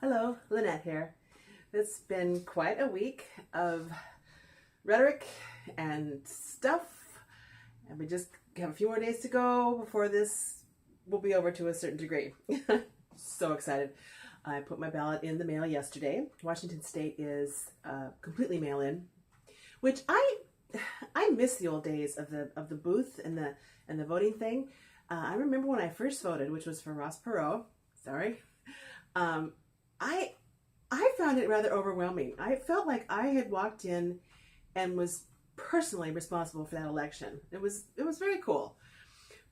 Hello, Lynette here. It's been quite a week of rhetoric and stuff, and we just have a few more days to go before this will be over to a certain degree. So excited. I put my ballot in the mail yesterday. Washington State is completely mail-in, which I miss the old days of the booth and the voting thing. I remember when I first voted, which was for Ross Perot. Sorry. I I found it rather overwhelming. I felt like I had walked in and was personally responsible for that election. It was very cool.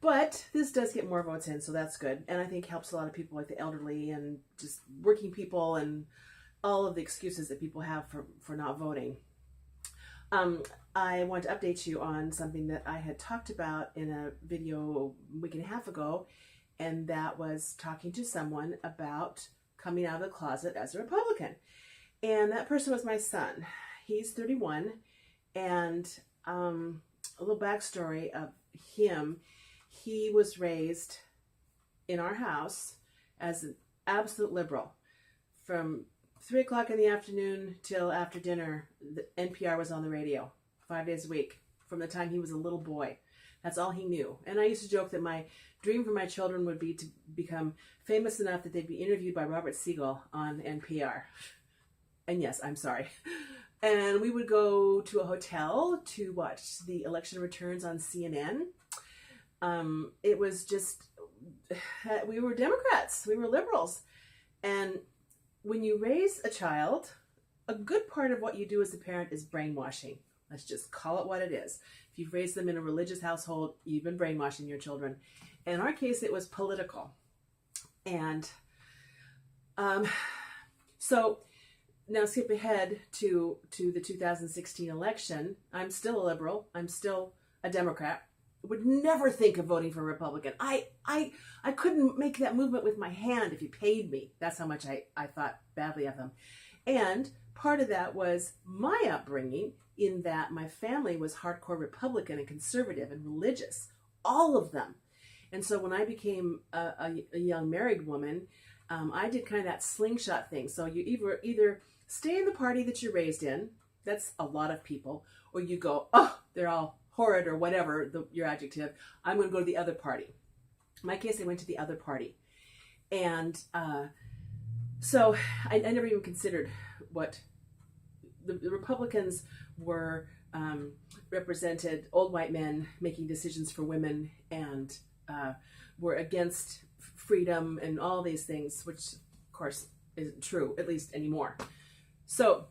But this does get more votes in, so that's good. And I think helps a lot of people like the elderly and just working people and all of the excuses that people have for not voting. I want to update you on something that I had talked about in a video a week and a half ago, and that was talking to someone about coming out of the closet as a Republican. And that person was my son. He's 31, and a little backstory of him. He was raised in our house as an absolute liberal. From 3 o'clock in the afternoon till after dinner, the NPR was on the radio 5 days a week from the time he was a little boy. That's all he knew. And I used to joke that my dream for my children would be to become famous enough that they'd be interviewed by Robert Siegel on NPR. And yes, I'm sorry. And we would go to a hotel to watch the election returns on CNN. It was just, we were Democrats, we were liberals. And when you raise a child, a good part of what you do as a parent is brainwashing. Let's just call it what it is. If you've raised them in a religious household, you've been brainwashing your children. In our case, it was political. And so now skip ahead to the 2016 election. I'm still a liberal. I'm still a Democrat. Would never think of voting for a Republican. I couldn't make that movement with my hand if you paid me. That's how much I thought badly of them. And part of that was my upbringing, in that my family was hardcore Republican and conservative and religious, all of them. And so when I became a young married woman, I did kind of that slingshot thing. So you either stay in the party that you're raised in, that's a lot of people, or you go, oh, they're all horrid or whatever, your adjective, I'm going to go to the other party. In my case, I went to the other party. And so I never even considered what the Republicans were, represented old white men making decisions for women, and were against freedom and all these things, which of course isn't true, at least anymore. So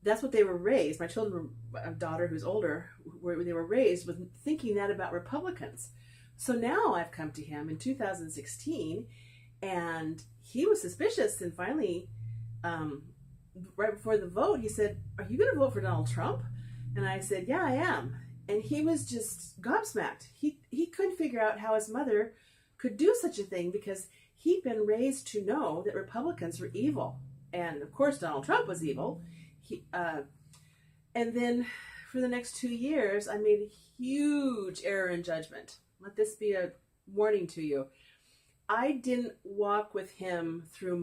that's what they were raised. My children, a daughter who's older, they were raised with thinking that about Republicans. So now I've come to him in 2016, and he was suspicious. And finally, right before the vote, he said, "Are you going to vote for Donald Trump?" And I said, "Yeah, I am." And he was just gobsmacked. He couldn't figure out how his mother could do such a thing, because he'd been raised to know that Republicans were evil. And of course, Donald Trump was evil. And then for the next 2 years, I made a huge error in judgment. Let this be a warning to you. I didn't walk with him through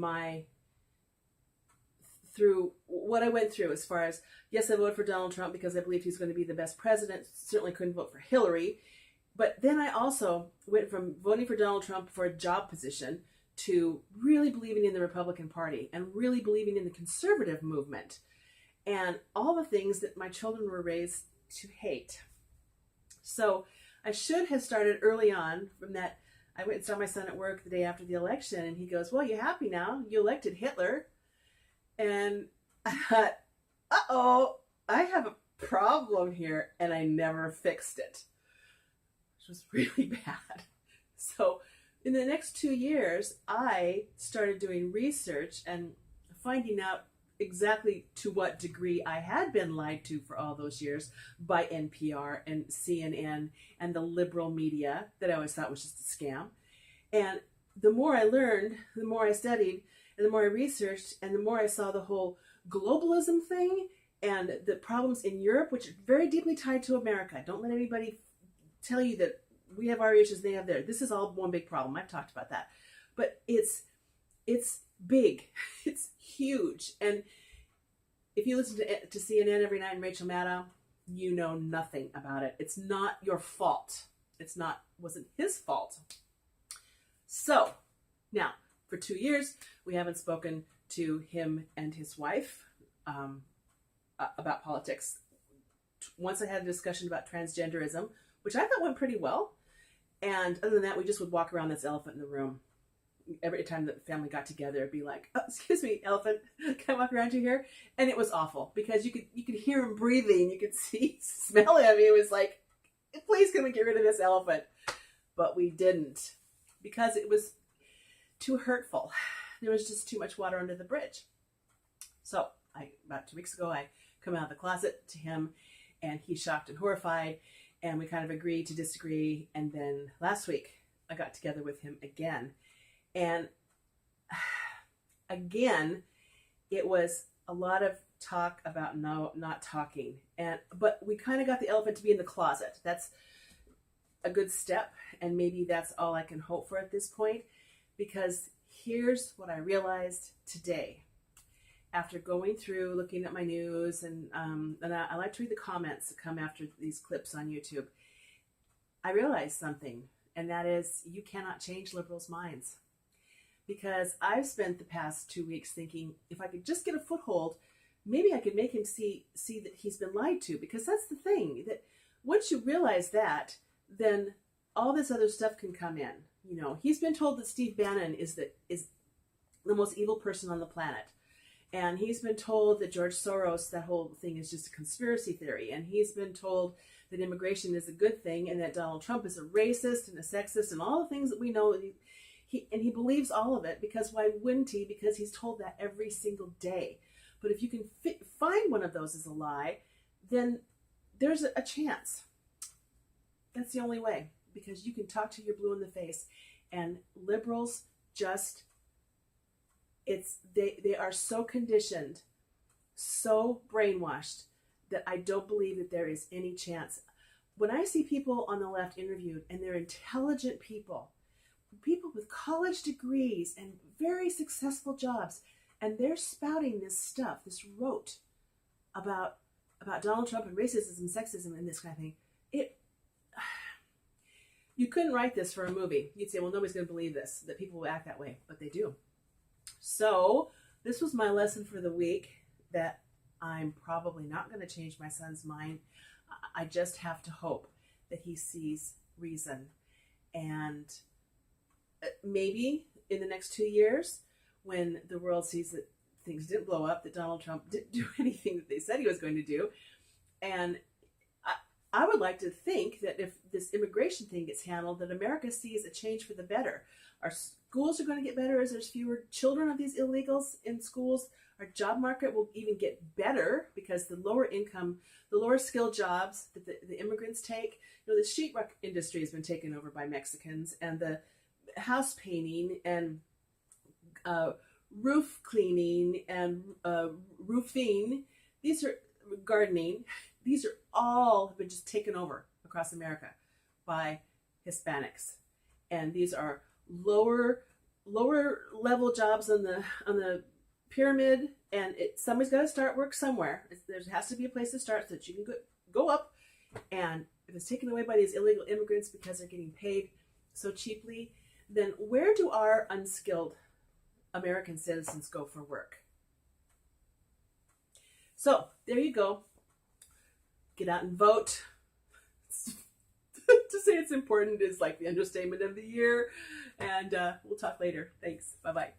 what I went through, as far as, yes, I voted for Donald Trump because I believed he's going to be the best president. Certainly couldn't vote for Hillary. But then I also went from voting for Donald Trump for a job position to really believing in the Republican Party and really believing in the conservative movement, and all the things that my children were raised to hate. So I should have started early on from that. I went and saw my son at work the day after the election, and he goes, "Well, you happy now? You elected Hitler." And I thought, uh-oh, I have a problem here, and I never fixed it, which was really bad. So in the next 2 years, I started doing research and finding out exactly to what degree I had been lied to for all those years by NPR and CNN and the liberal media that I always thought was just a scam. And the more I learned, the more I studied, and the more I researched, and the more I saw the whole globalism thing and the problems in Europe, which are very deeply tied to America. Don't let anybody tell you that we have our issues, they have theirs. This is all one big problem. I've talked about that. But it's big. It's huge. And if you listen to CNN every night and Rachel Maddow, you know nothing about it. It's not your fault. Wasn't his fault. So now for 2 years, we haven't spoken to him and his wife about politics. Once I had a discussion about transgenderism, which I thought went pretty well. And other than that, we just would walk around this elephant in the room. Every time the family got together, it'd be like, oh, excuse me, elephant, can I walk around you here? And it was awful because you could hear him breathing. You could smell him. It was like, please can we get rid of this elephant? But we didn't because it was too hurtful. There was just too much water under the bridge. So about 2 weeks ago, I come out of the closet to him and he's shocked and horrified. And we kind of agreed to disagree. And then last week I got together with him again. And again, it was a lot of talk about not talking. But we kind of got the elephant to be in the closet. That's a good step. And maybe that's all I can hope for at this point. Because here's what I realized today. After going through, looking at my news, and I like to read the comments that come after these clips on YouTube, I realized something. And that is, you cannot change liberals' minds. Because I've spent the past 2 weeks thinking, if I could just get a foothold, maybe I could make him see that he's been lied to. Because that's the thing, that once you realize that, then all this other stuff can come in. You know, he's been told that Steve Bannon is the most evil person on the planet. And he's been told that George Soros, that whole thing is just a conspiracy theory. And he's been told that immigration is a good thing and that Donald Trump is a racist and a sexist and all the things that we know. He believes all of it, because why wouldn't he? Because he's told that every single day. But if you can find one of those as a lie, then there's a chance. That's the only way, because you can talk to your blue in the face. And liberals just, they are so conditioned, so brainwashed, that I don't believe that there is any chance. When I see people on the left interviewed, and they're intelligent people with college degrees and very successful jobs, and they're spouting this stuff, this rote about Donald Trump and racism and sexism and this kind of thing, you couldn't write this for a movie. You'd say, well, nobody's going to believe this, that people will act that way, but they do. So this was my lesson for the week, that I'm probably not going to change my son's mind. I just have to hope that he sees reason. And maybe in the next 2 years, when the world sees that things didn't blow up, that Donald Trump didn't do anything that they said he was going to do. And I would like to think that if this immigration thing gets handled, that America sees a change for the better. Our schools are going to get better as there's fewer children of these illegals in schools. Our job market will even get better, because the lower income, the lower skilled jobs that the immigrants take, the sheetrock industry has been taken over by Mexicans, and the house painting and roof cleaning and roofing, these are gardening, these are all have been just taken over across America by Hispanics. And these are lower level jobs on the pyramid, and somebody's got to start work somewhere. There has to be a place to start so that you can go up. And if it's taken away by these illegal immigrants because they're getting paid so cheaply, then where do our unskilled American citizens go for work? So there you go. Get out and vote. To say it's important is like the understatement of the year. And we'll talk later. Thanks. Bye-bye.